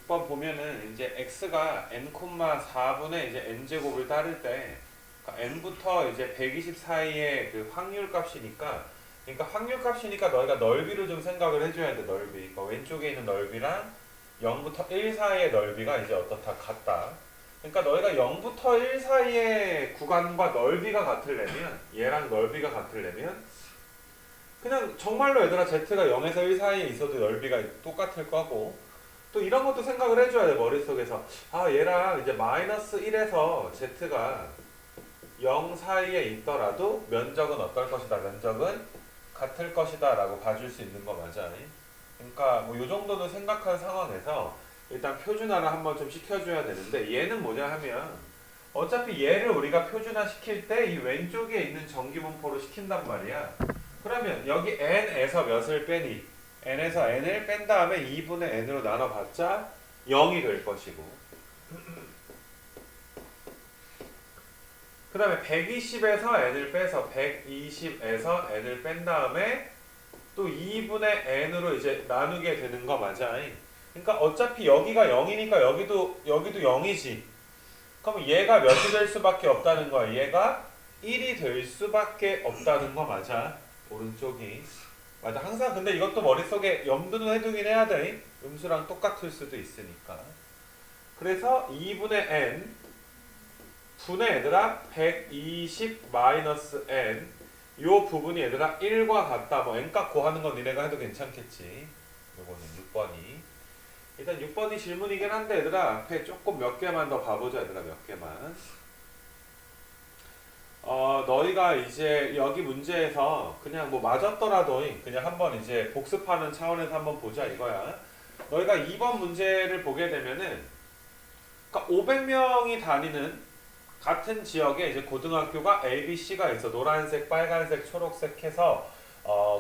6번 보면은 이제 x가 n,4분의 이제 n제곱을 따를 때 그러니까 n부터 이제 120 사이의 그 확률 값이니까 그러니까 확률 값이니까 너희가 넓이를 좀 생각을 해줘야 돼. 넓이. 그러니까 왼쪽에 있는 넓이랑 0부터 1 사이의 넓이가 이제 어떻다 같다. 그러니까 너희가 0부터 1 사이의 구간과 넓이가 같으려면 얘랑 넓이가 같으려면 그냥 정말로 얘들아 z가 0에서 1 사이에 있어도 넓이가 똑같을 거고 또 이런 것도 생각을 해줘야 돼. 머릿속에서 아 얘랑 이제 마이너스 1에서 z가 0 사이에 있더라도 면적은 어떨 것이다. 면적은 같을 것이다 라고 봐줄 수 있는 거 맞아. 그러니까 뭐 요 정도는 생각한 상황에서 일단 표준화를 한번 좀 시켜줘야 되는데 얘는 뭐냐 하면 어차피 얘를 우리가 표준화 시킬 때 이 왼쪽에 있는 정기분포로 시킨단 말이야. 그러면 여기 n에서 몇을 빼니? n에서 n을 뺀 다음에 2분의 n으로 나눠봤자 0이 될 것이고 그 다음에 120에서 n을 빼서 120에서 n을 뺀 다음에 또 2분의 n으로 이제 나누게 되는 거 맞아. 그러니까 어차피 여기가 0이니까 여기도 0이지. 그럼 얘가 몇이 될 수밖에 없다는 거야. 얘가 1이 될 수밖에 없다는 거 맞아. 오른쪽이. 맞아. 항상 근데 이것도 머릿속에 염두는 해두긴 해야 돼. 음수랑 똑같을 수도 있으니까. 그래서 2분의 n 분의 얘들아 120 마이너스 n 요 부분이 얘들아 1과 같다. 뭐 n값 구하는 건 니네가 해도 괜찮겠지. 요거는 6번이. 일단 6번이 질문이긴 한데 얘들아 앞에 조금 몇 개만 더 봐보자. 얘들아 몇 개만. 너희가 이제 여기 문제에서 그냥 뭐 맞았더라도 그냥 한번 이제 복습하는 차원에서 한번 보자 이거야. 너희가 2번 문제를 보게 되면은 그러니까 500명이 다니는 같은 지역에 이제 고등학교가 A, B, C가 있어. 노란색, 빨간색, 초록색 해서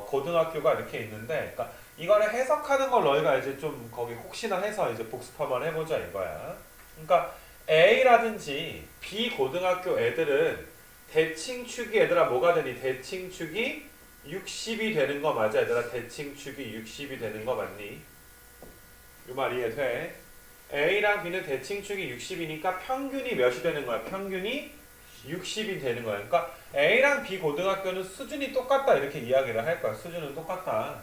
고등학교가 이렇게 있는데, 그러니까 이거를 해석하는 걸 너희가 이제 좀 거기 혹시나 해서 이제 복습 한번 해보자 이거야. 그러니까 A라든지 B 고등학교 애들은 대칭축이 얘들아 뭐가 되니? 대칭축이 60이 되는 거 맞아 얘들아? 대칭축이 60이 되는 거 맞니? 이 말 이해돼? A랑 B는 대칭축이 60이니까 평균이 몇이 되는 거야? 평균이 60이 되는 거야. 그러니까 A랑 B 고등학교는 수준이 똑같다 이렇게 이야기를 할 거야. 수준은 똑같다.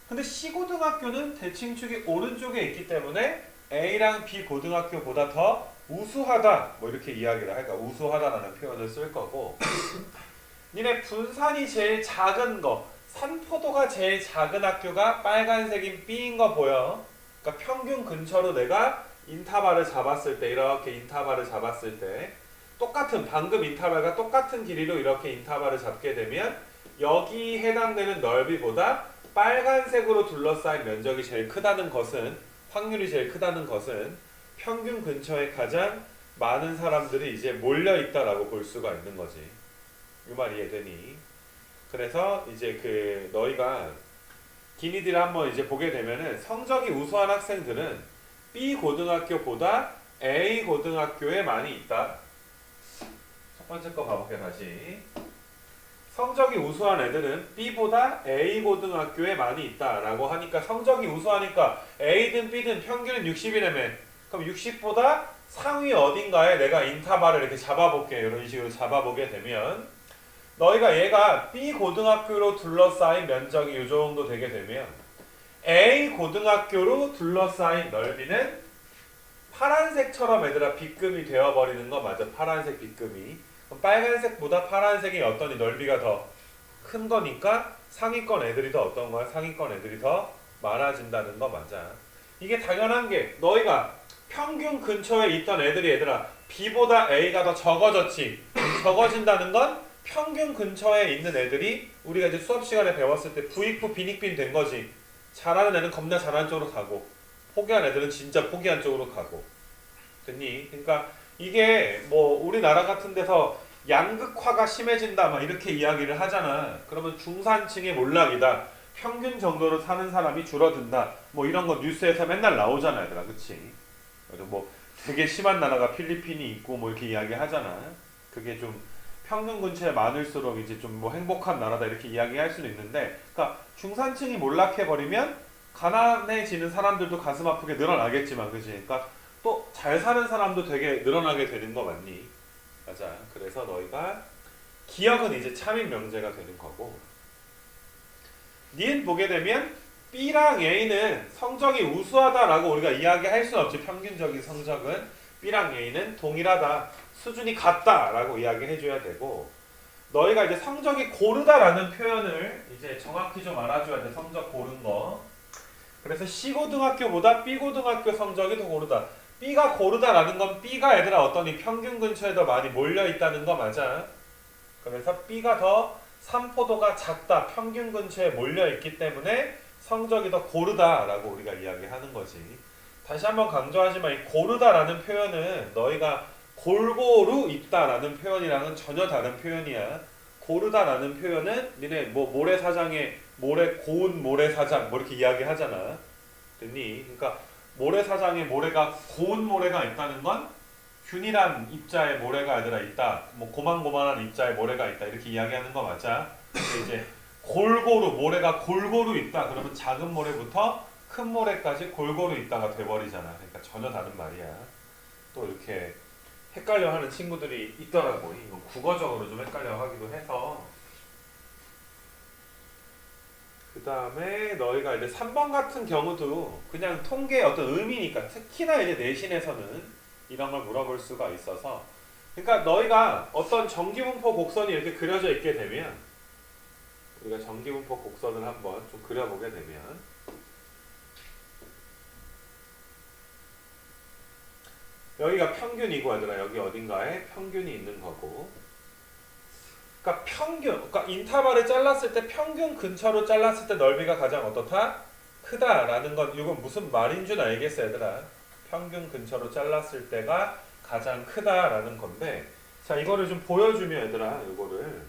근데 C 고등학교는 대칭축이 오른쪽에 있기 때문에 A랑 B 고등학교보다 더 우수하다 뭐 이렇게 이야기를 할까? 우수하다라는 표현을 쓸 거고 니네 분산이 제일 작은 거 산포도가 제일 작은 학교가 빨간색인 B인 거 보여? 그러니까 평균 근처로 내가 인터벌을 잡았을 때 이렇게 인터벌을 잡았을 때 똑같은 방금 인터벌과 똑같은 길이로 이렇게 인터벌을 잡게 되면 여기 해당되는 넓이보다 빨간색으로 둘러싸인 면적이 제일 크다는 것은 확률이 제일 크다는 것은 평균 근처에 가장 많은 사람들이 이제 몰려 있다라고 볼 수가 있는 거지. 이 말 이해되니? 그래서 이제 그 너희가 기니들 한번 이제 보게 되면은 성적이 우수한 학생들은 B 고등학교보다 A 고등학교에 많이 있다. 첫 번째 거 봐볼게 다시. 성적이 우수한 애들은 B보다 A 고등학교에 많이 있다라고 하니까 성적이 우수하니까 A든 B든 평균은 60이라며. 그럼 60보다 상위 어딘가에 내가 인터벌을 이렇게 잡아볼게. 이런 식으로 잡아보게 되면 너희가 얘가 B 고등학교로 둘러싸인 면적이 이 정도 되게 되면 A 고등학교로 둘러싸인 넓이는 파란색처럼 얘들아 빗금이 되어버리는 거 맞아. 파란색 빗금이. 그럼 빨간색보다 파란색이 어떠니? 넓이가 더 큰 거니까 상위권 애들이 더 어떤 거야? 상위권 애들이 더 많아진다는 거 맞아. 이게 당연한 게 너희가 평균 근처에 있던 애들이 얘들아 B보다 A가 더 적어졌지. 적어진다는 건 평균 근처에 있는 애들이 우리가 이제 수업 시간에 배웠을 때 부익부 빈익빈 된 거지. 잘하는 애는 겁나 잘하는 쪽으로 가고 포기한 애들은 진짜 포기한 쪽으로 가고 됐니? 그러니까 이게 뭐 우리나라 같은 데서 양극화가 심해진다 막 이렇게 이야기를 하잖아. 그러면 중산층의 몰락이다. 평균 정도로 사는 사람이 줄어든다. 뭐 이런 거 뉴스에서 맨날 나오잖아 얘들아. 그치? 뭐 되게 심한 나라가 필리핀이 있고 뭐 이렇게 이야기 하잖아. 그게 좀 평균 근처에 많을수록 이제 좀 뭐 행복한 나라다 이렇게 이야기할 수는 있는데, 그러니까 중산층이 몰락해버리면 가난해지는 사람들도 가슴 아프게 늘어나겠지만, 그지? 그러니까 또 잘 사는 사람도 되게 늘어나게 되는 거 맞니? 맞아. 그래서 너희가 기억은 이제 참인 명제가 되는 거고, 니은 보게 되면 B랑 A는 성적이 우수하다라고 우리가 이야기할 수는 없지. 평균적인 성적은 B랑 A는 동일하다, 수준이 같다라고 이야기해줘야 되고, 너희가 이제 성적이 고르다라는 표현을 이제 정확히 좀 알아줘야 돼. 성적 고른 거. 그래서 C고등학교보다 B고등학교 성적이 더 고르다. B가 고르다라는 건 B가 얘들아 어떠니 평균 근처에 더 많이 몰려 있다는 거 맞아. 그래서 B가 더 산포도가 작다, 평균 근처에 몰려 있기 때문에 성적이 더 고르다라고 우리가 이야기하는 거지. 다시 한번 강조하지만 이 고르다라는 표현은 너희가 골고루 있다라는 표현이랑은 전혀 다른 표현이야. 고르다라는 표현은 니네 뭐 모래사장에 고운 모래사장 뭐 이렇게 이야기하잖아. 됐니? 그러니까 모래사장에 고운 모래가 있다는 건 균일한 입자의 모래가 얘들아 있다. 뭐 고만고만한 입자의 모래가 있다. 이렇게 이야기하는 거 맞아. 근데 이제 모래가 골고루 있다. 그러면 작은 모래부터 큰 모래까지 골고루 있다가 돼버리잖아. 그러니까 전혀 다른 말이야. 또 이렇게 헷갈려하는 친구들이 있더라고. 이거 국어적으로 좀 헷갈려하기도 해서. 그 다음에 너희가 이제 3번 같은 경우도 그냥 통계의 어떤 의미니까, 특히나 이제 내신에서는 이런 걸 물어볼 수가 있어서, 그러니까 너희가 어떤 정기분포 곡선이 이렇게 그려져 있게 되면, 우리가 정기분포 곡선을 한번 좀 그려보게 되면, 여기가 평균이고 얘들아 여기 어딘가에 평균이 있는 거고, 그러니까 그러니까 인터벌을 잘랐을 때 평균 근처로 잘랐을 때 넓이가 가장 어떻다? 크다라는 건 이건 무슨 말인 줄 알겠어 얘들아. 평균 근처로 잘랐을 때가 가장 크다라는 건데, 자 이거를 좀 보여주면 얘들아, 이거를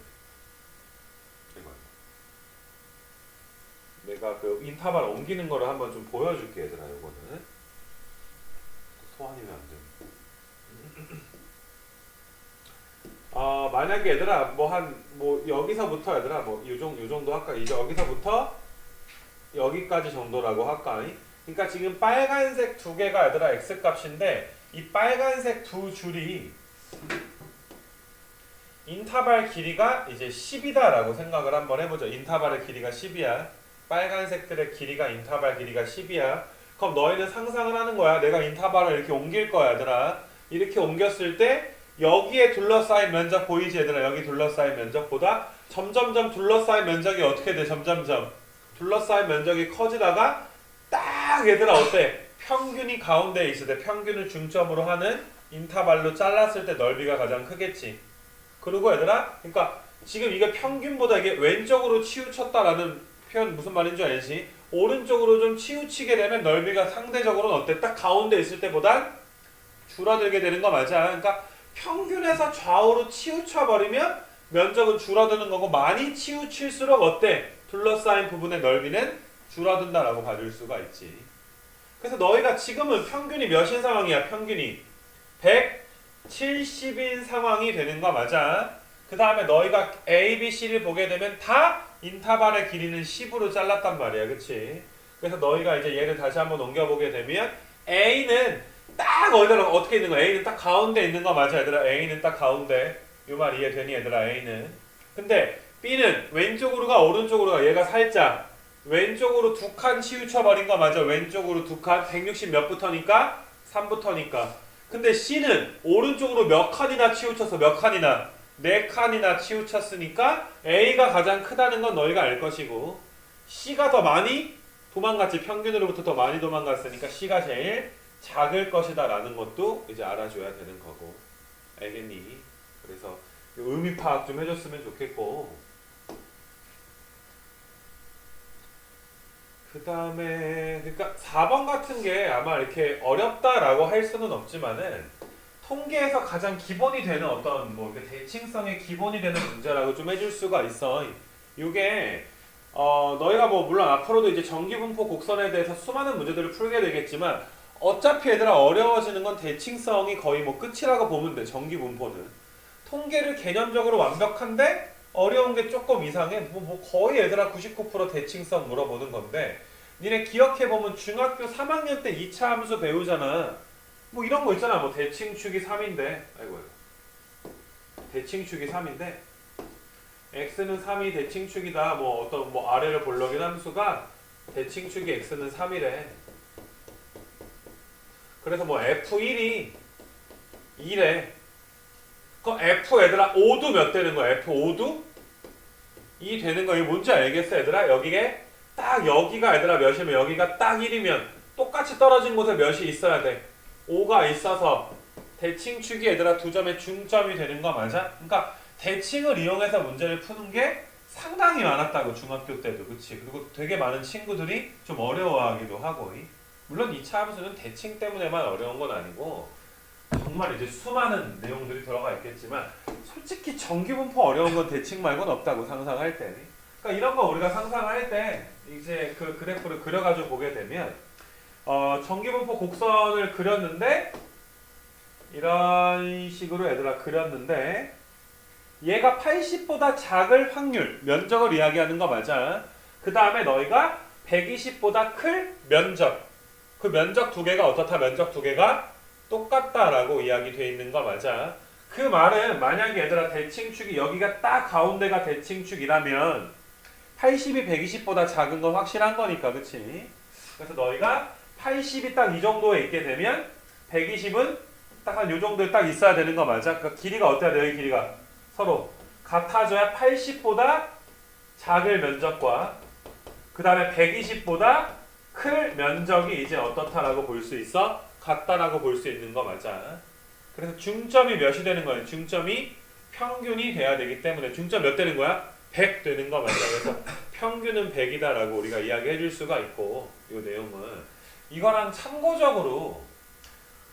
내가 그 인터벌 옮기는 거를 한번 좀 보여줄게 얘들아. 이거는 소환이면 안 돼. 만약에 얘들아 뭐 여기서부터 얘들아 뭐 요 정도 할까? 이제 여기서부터 여기까지 정도라고 할까? 그러니까 지금 빨간색 두 개가 얘들아 x 값인데, 이 빨간색 두 줄이 인터벌 길이가 이제 10이다라고 생각을 한번 해보죠. 인터벌의 길이가 10이야. 빨간색들의 길이가 인터벌 길이가 10이야. 그럼 너희는 상상을 하는 거야. 내가 인터벌을 이렇게 옮길 거야 얘들아. 이렇게 옮겼을 때 여기에 둘러싸인 면적 보이지 얘들아? 여기 둘러싸인 면적보다 점점점 둘러싸인 면적이 어떻게 돼? 점점점 둘러싸인 면적이 커지다가 딱 얘들아 어때? 평균이 가운데에 있을 때, 평균을 중점으로 하는 인터벌로 잘랐을 때 넓이가 가장 크겠지. 그리고 얘들아, 그러니까 지금 이게 평균보다 이게 왼쪽으로 치우쳤다라는 표현 무슨 말인 줄 알지? 오른쪽으로 좀 치우치게 되면 넓이가 상대적으로는 어때? 딱 가운데 있을 때보단 줄어들게 되는 거 맞아. 그러니까 평균에서 좌우로 치우쳐 버리면 면적은 줄어드는 거고, 많이 치우칠수록 어때? 둘러싸인 부분의 넓이는 줄어든다라고 봐줄 수가 있지. 그래서 너희가 지금은 평균이 몇인 상황이야? 평균이 170인 상황이 되는 거 맞아. 그 다음에 너희가 A, B, C를 보게 되면 다 인터벌의 길이는 10으로 잘랐단 말이야. 그치? 그래서 너희가 이제 얘를 다시 한번 옮겨보게 되면 A는 딱 어떻게 있는 거야? A는 딱 가운데 있는 거 맞아 얘들아. A는 딱 가운데. 이 말 이해되니 얘들아? A는. 근데 B는 왼쪽으로가 오른쪽으로가, 얘가 살짝 왼쪽으로 두 칸 치우쳐 버린 거 맞아. 왼쪽으로 두 칸, 160 몇부터니까? 3부터니까. 근데 C는 오른쪽으로 몇 칸이나 치우쳐서 몇 칸이나? 4칸이나 치우쳤으니까 A가 가장 크다는 건 너희가 알 것이고, C가 더 많이 도망갔지. 평균으로부터 더 많이 도망갔으니까 C가 제일 작을 것이다 라는 것도 이제 알아줘야 되는 거고. 알겠니? 그래서 의미 파악 좀 해줬으면 좋겠고, 그 다음에 그러니까 4번 같은 게 아마 이렇게 어렵다라고 할 수는 없지만은 통계에서 가장 기본이 되는 어떤 뭐 대칭성의 기본이 되는 문제라고 좀 해줄 수가 있어. 이게 너희가 뭐 물론 앞으로도 이제 정기분포 곡선에 대해서 수많은 문제들을 풀게 되겠지만, 어차피 얘들아 어려워지는 건 대칭성이 거의 뭐 끝이라고 보면 돼. 정기분포는 통계를 개념적으로 완벽한데 어려운 게 조금 이상해. 뭐 거의 얘들아 99% 대칭성 물어보는 건데, 니네 기억해보면 중학교 3학년 때 2차 함수 배우잖아. 뭐 이런 거 있잖아. 뭐 대칭축이 3인데 아이고 대칭축이 3인데 x는 3이 대칭축이다. 뭐 어떤 뭐 아래를 볼록인 함수가 대칭축이 x는 3이래. 그래서 뭐 f1이 2래. 그럼 f 얘들아 5도 몇 되는 거야? f5도 2 되는 거. 이거 뭔지 알겠어 얘들아? 여기에 딱 여기가 얘들아 몇이면 여기가 딱 1이면 똑같이 떨어진 곳에 몇이 있어야 돼. 5가 있어서 대칭축이 얘들아 두 점의 중점이 되는 거 맞아? 그러니까 대칭을 이용해서 문제를 푸는 게 상당히 많았다고 중학교 때도. 그치? 그리고 되게 많은 친구들이 좀 어려워하기도 하고. 물론 2차 함수는 대칭 때문에만 어려운 건 아니고 정말 이제 수많은 내용들이 들어가 있겠지만 솔직히 전기분포 어려운 건 대칭 말고는 없다고 상상할 때. 그러니까 이런 거 우리가 상상할 때 이제 그 그래프를 그려가지고 보게 되면 전기분포 곡선을 그렸는데 이런 식으로 얘들아 그렸는데 얘가 80보다 작을 확률, 면적을 이야기하는 거 맞아. 그 다음에 너희가 120보다 클 면적, 그 면적 두 개가 어떻다? 면적 두 개가 똑같다라고 이야기되어 있는 거 맞아. 그 말은 만약에 얘들아 대칭축이 여기가 딱 가운데가 대칭축이라면 80이 120보다 작은 건 확실한 거니까. 그치? 그래서 너희가 80이 딱 이 정도에 있게 되면 120은 딱 한 요 정도에 딱 있어야 되는 거 맞아. 그러니까 길이가 어때야 돼? 여기 길이가 서로 같아져야 80보다 작을 면적과 그 다음에 120보다 클 면적이 이제 어떻다라고 볼 수 있어? 같다라고 볼 수 있는 거 맞아. 그래서 중점이 몇이 되는 거야? 중점이 평균이 돼야 되기 때문에 중점 몇 되는 거야? 100 되는 거 맞아. 그래서 평균은 100이다라고 우리가 이야기해 줄 수가 있고, 이 내용은 이거랑 참고적으로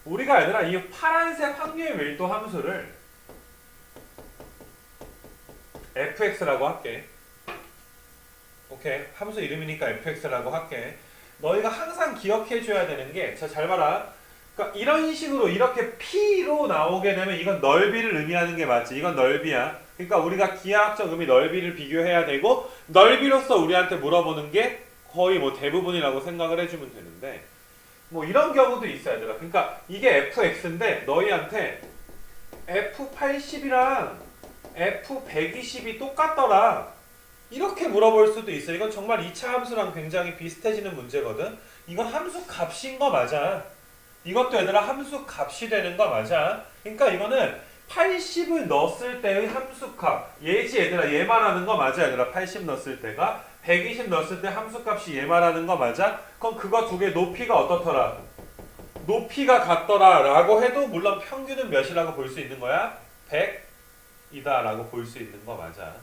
우리가 얘들아 이 파란색 확률 밀도 함수를 fx라고 할게. 오케이, 함수 이름이니까 fx라고 할게. 너희가 항상 기억해 줘야 되는 게, 자, 잘 봐라. 그러니까 이런 식으로 이렇게 p로 나오게 되면 이건 넓이를 의미하는 게 맞지. 이건 넓이야. 그러니까 우리가 기하학적 의미 넓이를 비교해야 되고, 넓이로서 우리한테 물어보는 게 거의 뭐 대부분이라고 생각을 해주면 되는데, 뭐 이런 경우도 있어야 되더라. 그러니까 이게 fx인데 너희한테 f80이랑 f120이 똑같더라. 이렇게 물어볼 수도 있어. 이건 정말 2차 함수랑 굉장히 비슷해지는 문제거든. 이건 함수 값인 거 맞아. 이것도 얘들아 함수 값이 되는 거 맞아. 그러니까 이거는 80을 넣었을 때의 함수 값. 얘지 얘들아. 얘 말하는 거 맞아 얘들아. 80 넣었을 때가. 120 넣었을 때 함수 값이 얘 말하는 거 맞아? 그럼 그거 두 개 높이가 어떻더라? 높이가 같더라 라고 해도 물론 평균은 몇이라고 볼 수 있는 거야? 100이다 라고 볼 수 있는 거 맞아.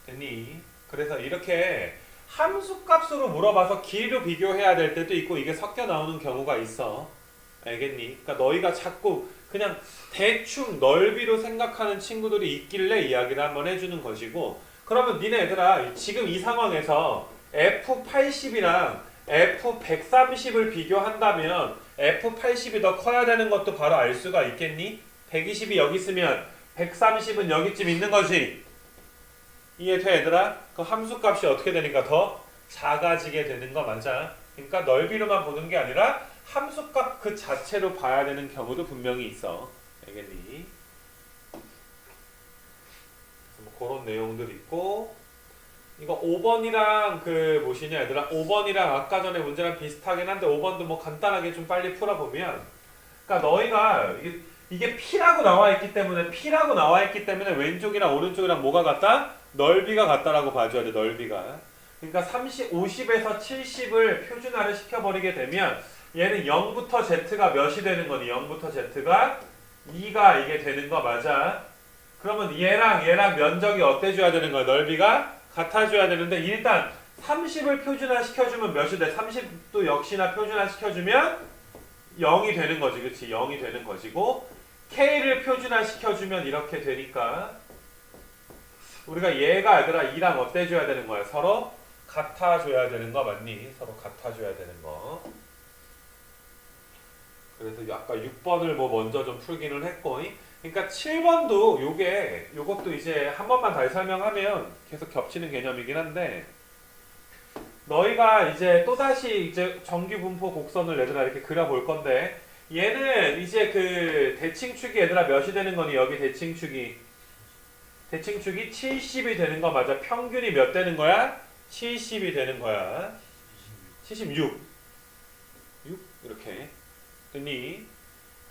됐니? 그래서 이렇게 함수 값으로 물어봐서 길이로 비교해야 될 때도 있고 이게 섞여 나오는 경우가 있어. 알겠니? 그러니까 너희가 자꾸 그냥 대충 넓이로 생각하는 친구들이 있길래 이야기를 한번 해주는 것이고, 그러면 니네 얘들아 지금 이 상황에서 F80이랑 F130을 비교한다면 F80이 더 커야 되는 것도 바로 알 수가 있겠니? 120이 여기 있으면 130은 여기쯤 있는 거지. 이해돼 얘들아? 그 함수값이 어떻게 되니까 더 작아지게 되는 거 맞아. 그러니까 넓이로만 보는 게 아니라 함수값 그 자체로 봐야 되는 경우도 분명히 있어. 알겠니? 뭐 그런 내용들 있고, 이거 5번이랑 그 뭐시냐 얘들아, 5번이랑 아까 전에 문제랑 비슷하긴 한데 5번도 뭐 간단하게 좀 빨리 풀어보면, 그러니까 너희가 이게 P라고 나와 있기 때문에 왼쪽이랑 오른쪽이랑 뭐가 같다? 넓이가 같다라고 봐줘야 돼. 넓이가. 그러니까 50에서 70을 표준화를 시켜버리게 되면 얘는 0부터 Z가 몇이 되는 거니? 0부터 Z가 2가 이게 되는 거 맞아. 그러면 얘랑 면적이 어때줘야 되는 거야? 넓이가 같아줘야 되는데 일단 30을 표준화 시켜주면 몇이 돼? 30도 역시나 표준화 시켜주면 0이 되는 거지. 그치? 0이 되는 것이고, K를 표준화 시켜주면 이렇게 되니까 우리가 얘가 얘들아 2랑 어때줘야 되는 거야? 서로 같아줘야 되는 거 맞니? 서로 같아줘야 되는 거. 그래서 아까 6번을 뭐 먼저 좀 풀기는 했고, 그러니까 7번도 요것도 이제 한 번만 다시 설명하면 계속 겹치는 개념이긴 한데, 너희가 이제 또다시 이제 정규 분포 곡선을 얘들아 이렇게 그려볼 건데 얘는 이제 그 대칭축이 얘들아 몇이 되는 거니? 여기 대칭축이 70이 되는 거 맞아. 평균이 몇 되는 거야? 70이 되는 거야. 76 이렇게 됐니?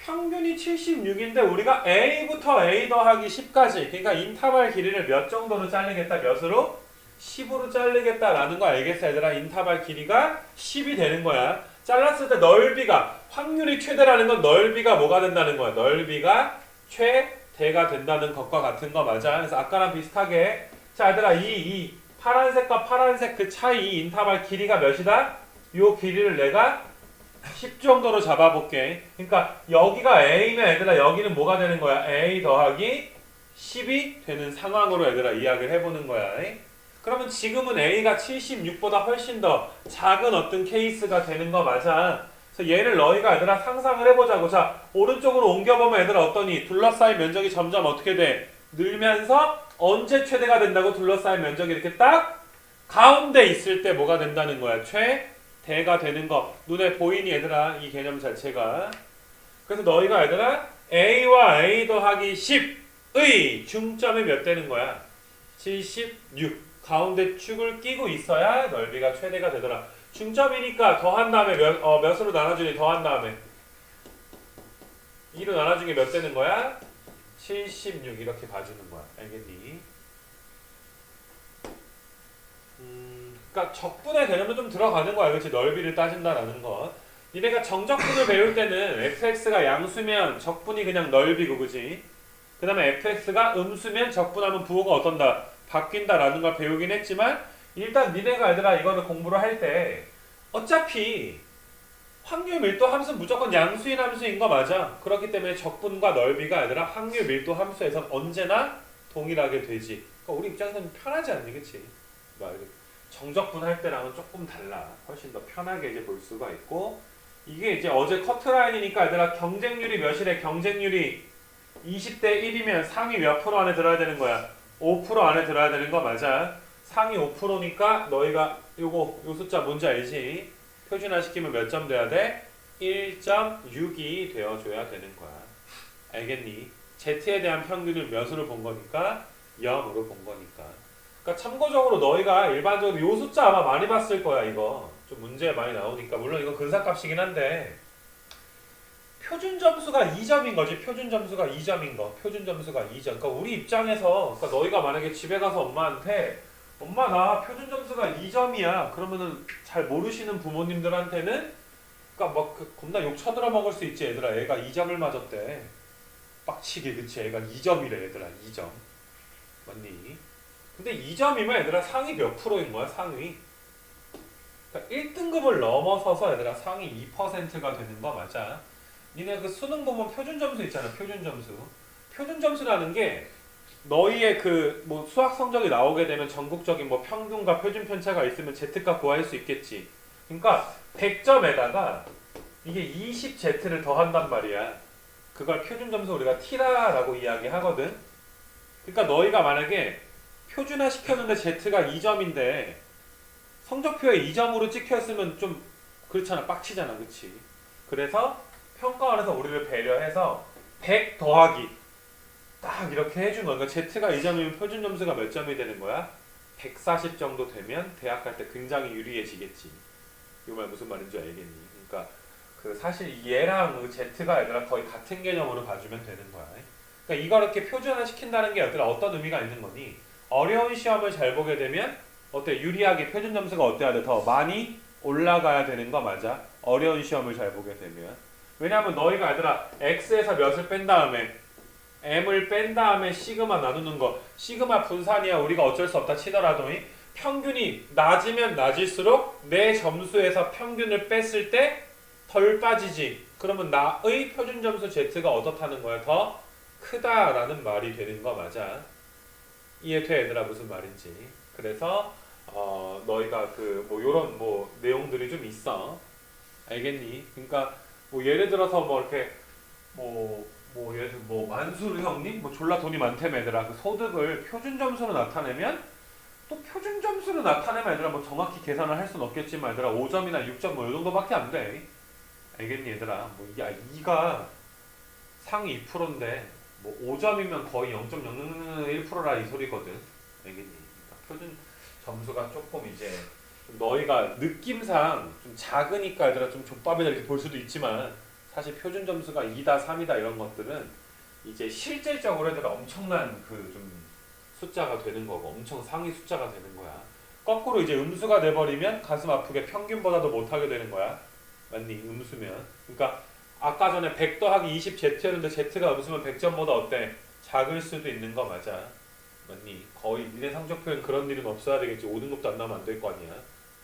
평균이 76인데 우리가 A부터 A 더하기 10까지 그러니까 인터벌 길이를 몇 정도로 자르겠다? 몇으로? 10으로 자르겠다라는 거 알겠어 얘들아? 인터벌 길이가 10이 되는 거야. 잘랐을 때 넓이가 확률이 최대라는 건 넓이가 뭐가 된다는 거야? 넓이가 최대가 된다는 것과 같은 거 맞아. 그래서 아까랑 비슷하게 자 얘들아 이 파란색과 파란색 그 차이 인터벌 길이가 몇이다? 요 길이를 내가 10 정도로 잡아볼게. 그러니까 여기가 A면 얘들아 여기는 뭐가 되는 거야? A 더하기 10이 되는 상황으로 얘들아 이야기를 해보는 거야. 그러면 지금은 A가 76보다 훨씬 더 작은 어떤 케이스가 되는 거 맞아. 그래서 얘를 너희가 얘들아 상상을 해보자고. 자 오른쪽으로 옮겨보면 얘들아 어떠니? 둘러싸인 면적이 점점 어떻게 돼? 늘면서 언제 최대가 된다고? 둘러싸인 면적이 이렇게 딱 가운데 있을 때 뭐가 된다는 거야? 최대가 되는 거. 눈에 보이니 얘들아 이 개념 자체가. 그래서 너희가 얘들아 A와 A 더하기 10의 중점이 몇 되는 거야? 76. 가운데 축을 끼고 있어야 넓이가 최대가 되더라. 중점이니까 더한 다음에 몇으로 나눠주니? 더한 다음에 2로 나눠준 게 몇 되는 거야? 76 이렇게 봐주는 거야. 알겠니? 그러니까 적분의 개념도 좀 들어가는 거야. 그렇지? 넓이를 따진다라는 거. 니네가 정적분을 배울 때는 fx가 양수면 적분이 그냥 넓이고 그지? 그 다음에 fx가 음수면 적분하면 부호가 어떤다? 바뀐다라는 걸 배우긴 했지만 일단 니네가 얘들아 이거를 공부를 할 때 어차피 확률 밀도 함수는 무조건 양수인 함수인 거 맞아. 그렇기 때문에 적분과 넓이가 얘들아 확률 밀도 함수에선 언제나 동일하게 되지. 그러니까 우리 입장에서는 편하지 않니? 그치? 정적분 할 때랑은 조금 달라. 훨씬 더 편하게 이제 볼 수가 있고 이게 이제 어제 커트라인이니까 얘들아 경쟁률이 몇이래? 경쟁률이 20대 1이면 상위 몇 프로 안에 들어야 되는 거야? 5% 안에 들어야 되는 거 맞아. 상위 5%니까 너희가 요 숫자 뭔지 알지? 표준화 시키면 몇 점 돼야 돼? 1.6이 되어줘야 되는 거야. 알겠니? Z에 대한 평균을 몇으로 본 거니까? 0으로 본 거니까. 그러니까 참고적으로 너희가 일반적으로 요 숫자 아마 많이 봤을 거야 이거. 좀 문제에 많이 나오니까. 물론 이거 근사값이긴 한데 표준 점수가 2점인 거지. 표준 점수가 2점인 거. 표준 점수가 2점. 그러니까 우리 입장에서 그러니까 너희가 만약에 집에 가서 엄마한테 엄마 나 표준 점수가 2점이야. 그러면은 잘 모르시는 부모님들한테는 그러니까 막 겁나 욕 쳐들어 먹을 수 있지. 얘들아 애가 2점을 맞았대. 빡치게 그치. 애가 2점이래 얘들아 2점. 맞니? 근데 2점이면 얘들아 상위 몇 프로인 거야 상위? 그러니까 1등급을 넘어서서 얘들아 상위 2%가 되는 거 맞아. 니네 그 수능 보면 표준 점수 있잖아. 표준 점수. 표준 점수라는 게 너희의 그 뭐 수학 성적이 나오게 되면 전국적인 뭐 평균과 표준 편차가 있으면 Z값 구할 수 있겠지. 그러니까 100점에다가 이게 20Z를 더한단 말이야. 그걸 표준 점수 우리가 T라고 이야기하거든. 그러니까 너희가 만약에 표준화 시켰는데 Z가 2점인데 성적표에 2점으로 찍혔으면 좀 그렇잖아. 빡치잖아. 그치? 그래서 평가원에서 우리를 배려해서 100 더하기 딱 이렇게 해준 거야. 그러니까 Z가 2점이면 표준 점수가 몇 점이 되는 거야? 140 정도 되면 대학 갈 때 굉장히 유리해지겠지. 이 말 무슨 말인지 알겠니? 그러니까 그 사실 얘랑 그 Z가 얘들아 거의 같은 개념으로 봐주면 되는 거야. 그러니까 이걸 이렇게 표준화 시킨다는 게 얘들아 어떤 의미가 있는 거니? 어려운 시험을 잘 보게 되면 어때? 유리하게 표준 점수가 어때야 돼? 더 많이 올라가야 되는 거 맞아? 어려운 시험을 잘 보게 되면. 왜냐하면 너희가 얘들아 X에서 몇을 뺀 다음에 M을 뺀 다음에 시그마 나누는 거 시그마 분산이야. 우리가 어쩔 수 없다 치더라도 평균이 낮으면 낮을수록 내 점수에서 평균을 뺐을 때 덜 빠지지. 그러면 나의 표준 점수 Z가 어떻다는 거야? 더 크다라는 말이 되는 거 맞아. 이해돼 얘들아 무슨 말인지. 그래서 너희가 그 뭐 요런 뭐 내용들이 좀 있어. 알겠니? 그러니까 뭐 예를 들어서 뭐 이렇게 예를 들어 만수르 형님 뭐 졸라 돈이 많다며 얘들아 그 소득을 표준 점수로 나타내면 또 표준 점수를 나타내면 얘들아 뭐 정확히 계산을 할 수는 없겠지만 얘들아 5점이나 6점 뭐 이 정도밖에 안 돼. 알겠니 얘들아? 뭐 야 2가 상위 2%인데 뭐 5점이면 거의 0.001%라 이 소리거든. 알겠니? 그러니까 표준 점수가 조금 이제 좀 너희가 느낌상 좀 작으니까 얘들아 좀 족밥이다 이렇게 볼 수도 있지만 사실 표준 점수가 2다 3이다 이런 것들은 이제 실질적으로 얘들아 엄청난 그 좀 숫자가 되는 거고 엄청 상위 숫자가 되는 거야. 거꾸로 이제 음수가 돼버리면 가슴 아프게 평균보다도 못하게 되는 거야. 맞니? 음수면. 그러니까 아까 전에 100 더하기 20 Z였는데 Z가 음수면 100점보다 어때? 작을 수도 있는 거 맞아. 맞니? 거의 니네 성적 표현 그런 일은 없어야 되겠지. 5등급도 안 나면 안 될 거 아니야.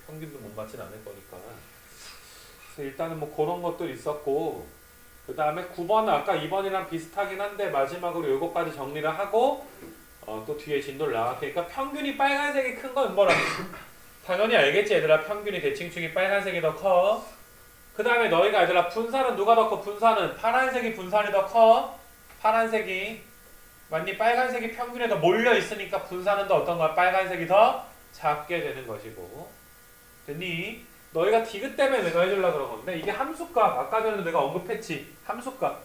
평균도 못 맞진 않을 거니까. 그래서 일단은 뭐 그런 것도 있었고 그 다음에 9번은 아까 2번이랑 비슷하긴 한데 마지막으로 요거까지 정리를 하고 또 뒤에 진도를 나왔으니까 평균이 빨간색이 큰 건 뭐라? 당연히 알겠지 얘들아. 평균이 대칭축이 빨간색이 더 커. 그 다음에 너희가 얘들아 분산은 누가 더 커? 분산은 파란색이 분산이 더 커. 파란색이 맞니? 빨간색이 평균에 더 몰려 있으니까 분산은 더 어떤 거야? 빨간색이 더 작게 되는 것이고. 됐니? 너희가 디귿 때문에 내가 해주려고 그런 건데 이게 함수값 아까 전에 내가 언급했지. 함수값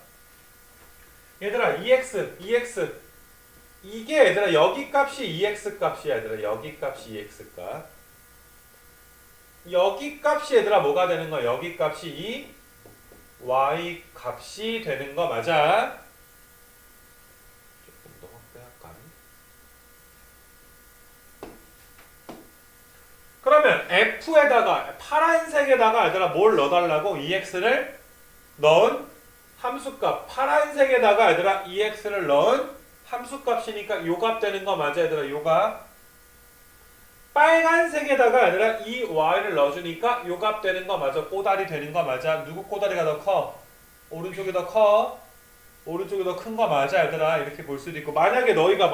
얘들아 EX 이게 얘들아 여기 값이 EX 값이야 얘들아. 여기 값이 EX 값. 여기 값이 얘들아 뭐가 되는 거야? 여기 값이 이 Y 값이 되는 거 맞아? 조금 더 확대할까? 그러면 F에다가 파란색에다가 얘들아 뭘 넣어달라고? EX를 넣은 함수값. 파란색에다가 얘들아 EX를 넣은 함수값이니까 요 값 되는 거 맞아 얘들아. 요 값. 빨간색에다가 얘들아 이 Y를 넣어주니까 요 값 되는 거 맞아. 꼬다리 되는 거 맞아. 누구 꼬다리가 더 커? 오른쪽이 더 커? 오른쪽이 더 큰 거 맞아 얘들아. 이렇게 볼 수도 있고 만약에 너희가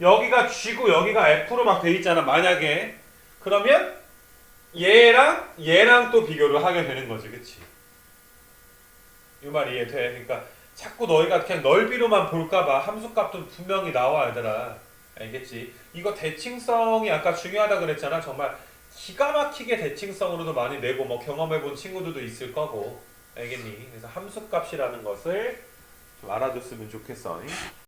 여기가 G고 여기가 F로 막 돼 있잖아. 만약에 그러면 얘랑 또 비교를 하게 되는 거지. 그치? 이 말 이해돼? 그러니까 자꾸 너희가 그냥 넓이로만 볼까봐 함수값도 분명히 나와 얘들아. 알겠지? 이거 대칭성이 아까 중요하다 그랬잖아. 정말 기가 막히게 대칭성으로도 많이 내고 뭐 경험해본 친구들도 있을 거고. 알겠니? 그래서 함수값이라는 것을 좀 알아줬으면 좋겠어.